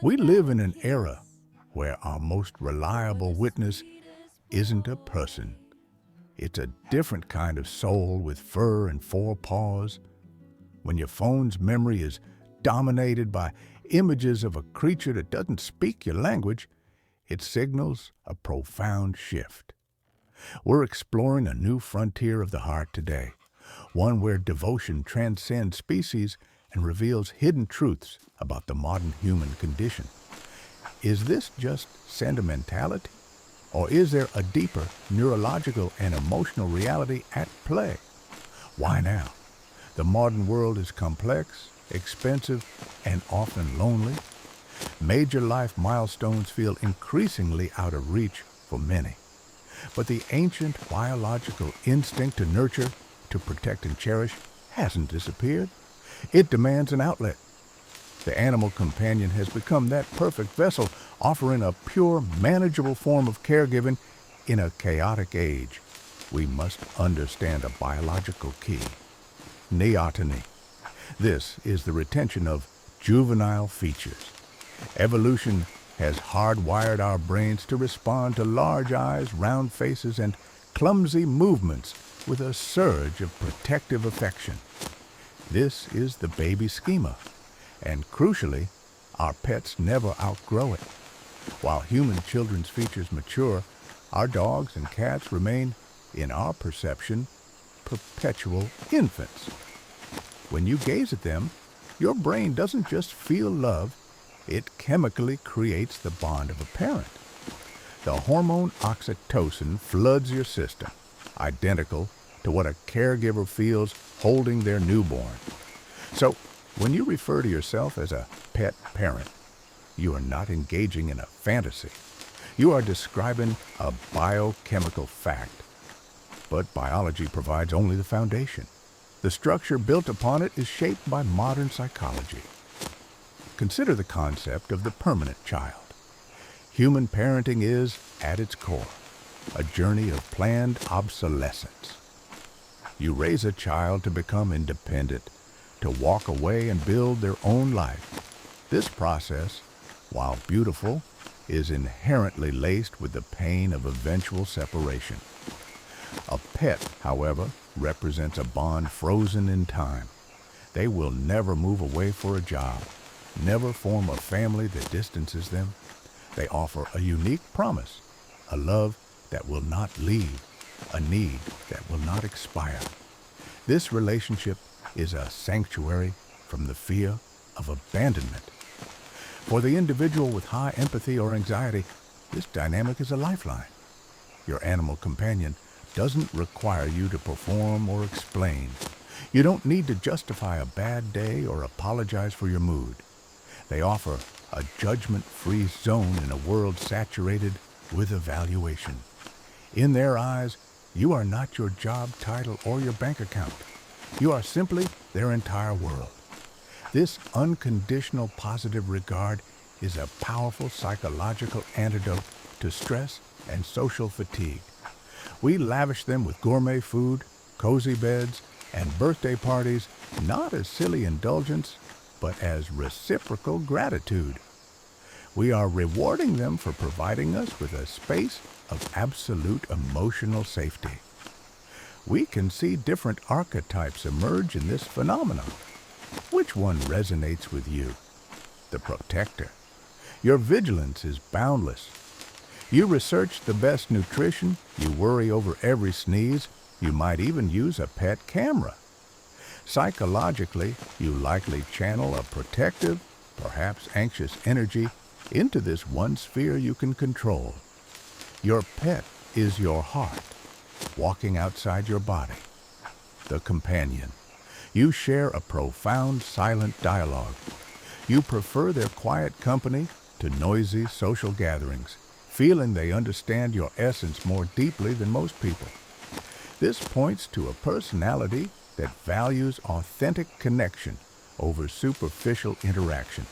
We live in an era where our most reliable witness isn't a person. It's a different kind of soul with fur and four paws. When your phone's memory is dominated by images of a creature that doesn't speak your language, it signals a profound shift. We're exploring a new frontier of the heart today, one where devotion transcends species and reveals hidden truths about the modern human condition. Is this just sentimentality? Or is there a deeper neurological and emotional reality at play? Why now? The modern world is complex, expensive, and often lonely. Major life milestones feel increasingly out of reach for many. But the ancient biological instinct to nurture, to protect and cherish hasn't disappeared. It demands an outlet. The animal companion has become that perfect vessel, offering a pure, manageable form of caregiving in a chaotic age. We must understand a biological key: neoteny. This is the retention of juvenile features. Evolution has hardwired our brains to respond to large eyes, round faces, and clumsy movements with a surge of protective affection. This is the baby schema, and crucially, our pets never outgrow it. While human children's features mature, our dogs and cats remain, in our perception, perpetual infants. When you gaze at them, your brain doesn't just feel love, it chemically creates the bond of a parent. The hormone oxytocin floods your system, identical to what a caregiver feels holding their newborn. So, when you refer to yourself as a pet parent, you are not engaging in a fantasy. You are describing a biochemical fact. But biology provides only the foundation. The structure built upon it is shaped by modern psychology. Consider the concept of the permanent child. Human parenting is, at its core, a journey of planned obsolescence. You raise a child to become independent, to walk away and build their own life. This process, while beautiful, is inherently laced with the pain of eventual separation. A pet, however, represents a bond frozen in time. They will never move away for a job, never form a family that distances them. They offer a unique promise, a love that will not leave, a need that will not expire. This relationship is a sanctuary from the fear of abandonment. For the individual with high empathy or anxiety, this dynamic is a lifeline. Your animal companion doesn't require you to perform or explain. You don't need to justify a bad day or apologize for your mood. They offer a judgment-free zone in a world saturated with evaluation. In their eyes, you are not your job title or your bank account. You are simply their entire world. This unconditional positive regard is a powerful psychological antidote to stress and social fatigue. We lavish them with gourmet food, cozy beds, and birthday parties, not as silly indulgence, but as reciprocal gratitude. We are rewarding them for providing us with a space of absolute emotional safety. We can see different archetypes emerge in this phenomenon. Which one resonates with you? The protector. Your vigilance is boundless. You research the best nutrition, you worry over every sneeze, you might even use a pet camera. Psychologically, you likely channel a protective, perhaps anxious energy into this one sphere you can control. Your pet is your heart, walking outside your body. The companion. You share a profound silent dialogue. You prefer their quiet company to noisy social gatherings, feeling they understand your essence more deeply than most people. This points to a personality that values authentic connection over superficial interaction.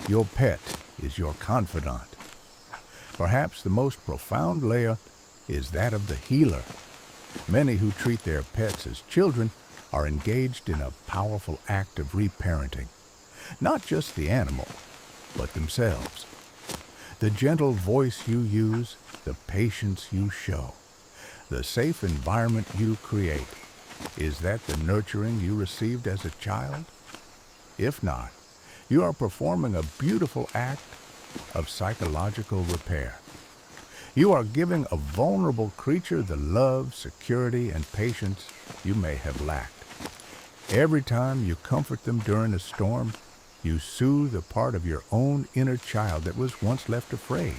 Your pet is your confidant. Perhaps the most profound layer is that of the healer. Many who treat their pets as children are engaged in a powerful act of reparenting. Not just the animal, but themselves. The gentle voice you use, the patience you show, the safe environment you create, is that the nurturing you received as a child? If not, you are performing a beautiful act of psychological repair. You are giving a vulnerable creature the love, security, and patience you may have lacked. Every time you comfort them during a storm, you soothe a part of your own inner child that was once left afraid.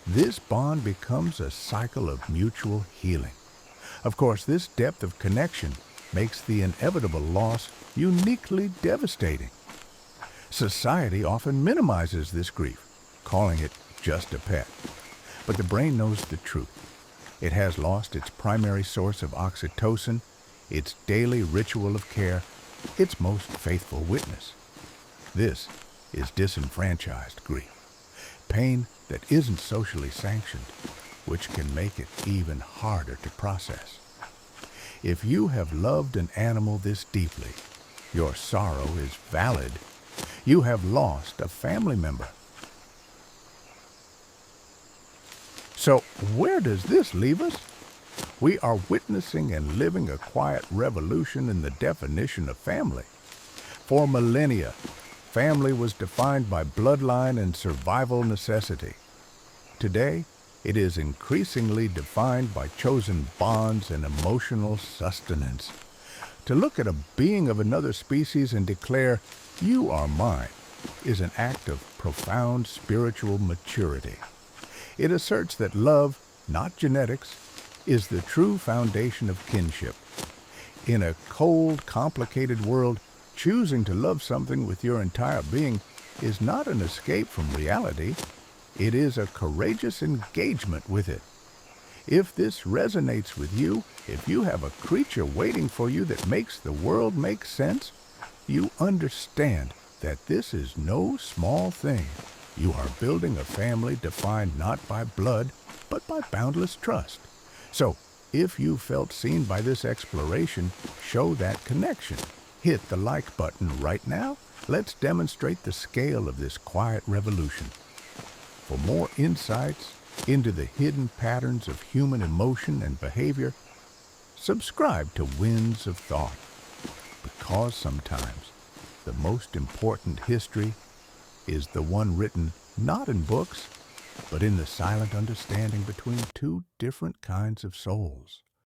This bond becomes a cycle of mutual healing. Of course, this depth of connection makes the inevitable loss uniquely devastating. Society often minimizes this grief, calling it just a pet. But the brain knows the truth. It has lost its primary source of oxytocin, its daily ritual of care, its most faithful witness. This is disenfranchised grief, pain that isn't socially sanctioned, which can make it even harder to process. If you have loved an animal this deeply, your sorrow is valid. You have lost a family member. So where does this leave us? We are witnessing and living a quiet revolution in the definition of family. For millennia, family was defined by bloodline and survival necessity. Today, it is increasingly defined by chosen bonds and emotional sustenance. To look at a being of another species and declare, "You are mine," is an act of profound spiritual maturity. It asserts that love, not genetics, is the true foundation of kinship. In a cold, complicated world, choosing to love something with your entire being is not an escape from reality. It is a courageous engagement with it. If this resonates with you, if you have a creature waiting for you that makes the world make sense, you understand that this is no small thing. You are building a family defined not by blood, but by boundless trust. So, if you felt seen by this exploration, show that connection. Hit the like button right now. Let's demonstrate the scale of this quiet revolution. For more insights into the hidden patterns of human emotion and behavior, subscribe to Winds of Thought, because sometimes the most important history is the one written not in books, but in the silent understanding between two different kinds of souls.